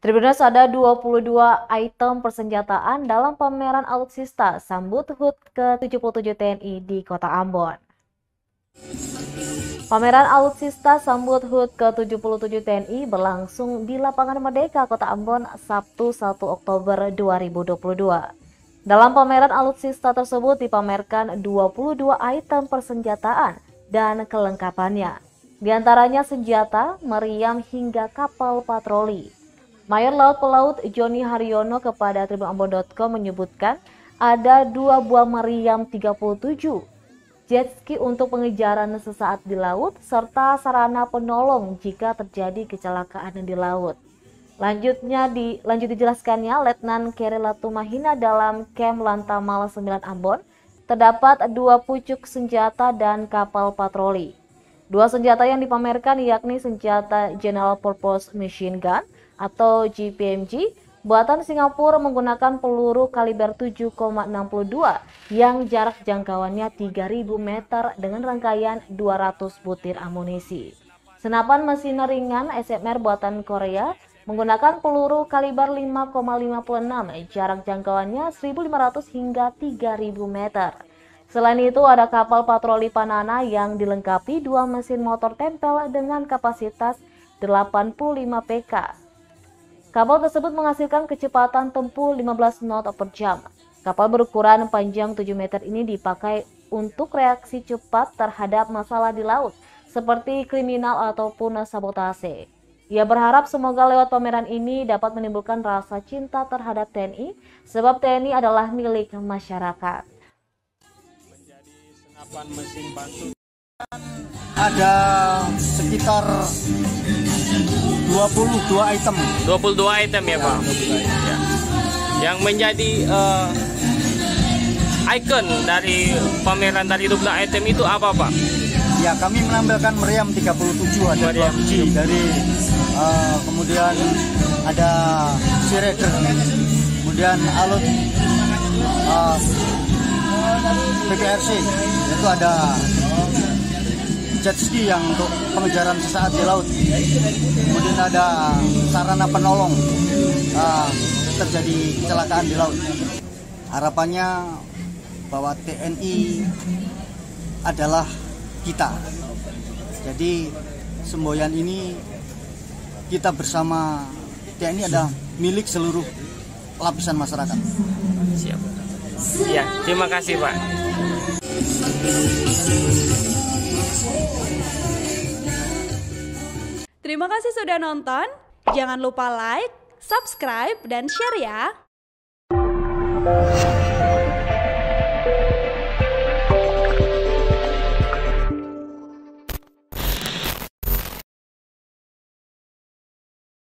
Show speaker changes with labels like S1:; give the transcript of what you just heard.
S1: Tribuners, ada 22 item persenjataan dalam pameran alutsista sambut HUT ke-77 TNI di Kota Ambon. Pameran alutsista sambut HUT ke-77 TNI berlangsung di Lapangan Merdeka, Kota Ambon, Sabtu 1 Oktober 2022. Dalam pameran alutsista tersebut dipamerkan 22 item persenjataan dan kelengkapannya. Di antaranya senjata, meriam hingga kapal patroli. Mayor Laut Pelaut Joni Haryono kepada tribunambon.com menyebutkan ada 2 buah meriam 37, jet ski untuk pengejaran sesaat di laut, serta sarana penolong jika terjadi kecelakaan di laut. Lanjut dijelaskannya, Letnan Kerry Latumahina dalam Camp Lantamal 9 Ambon terdapat 2 pucuk senjata dan kapal patroli. 2 senjata yang dipamerkan yakni senjata General Purpose Machine Gun atau GPMG buatan Singapura menggunakan peluru kaliber 7,62 yang jarak jangkauannya 3.000 meter dengan rangkaian 200 butir amunisi. Senapan mesin ringan SMR buatan Korea menggunakan peluru kaliber 5,56, jarak jangkauannya 1.500 hingga 3.000 meter. Selain itu ada kapal patroli Panana yang dilengkapi 2 mesin motor tempel dengan kapasitas 85 pk. Kapal tersebut menghasilkan kecepatan tempuh 15 knot per jam. Kapal berukuran panjang 7 meter ini dipakai untuk reaksi cepat terhadap masalah di laut, seperti kriminal ataupun sabotase. Ia berharap semoga lewat pameran ini dapat menimbulkan rasa cinta terhadap TNI, sebab TNI adalah milik masyarakat.
S2: Menjadi senapan mesin bantu.
S3: Ada sekitar 22 item.
S2: 22 item ya, Pak. Ya. Yang menjadi ikon dari pameran dari 22 item itu apa, Pak?
S3: Ya, kami menampilkan meriam 37, ada
S2: meriam
S3: dari kemudian ada Shredder, kemudian alut PPRC, itu ada jet ski yang untuk pengejaran sesaat di laut. Kemudian ada sarana penolong terjadi kecelakaan di laut. Harapannya bahwa TNI adalah kita. Jadi semboyan ini kita bersama TNI adalah milik seluruh lapisan masyarakat.
S2: Siap. Ya, terima kasih, Pak.
S4: Terima kasih sudah nonton. Jangan lupa like, subscribe, dan share ya.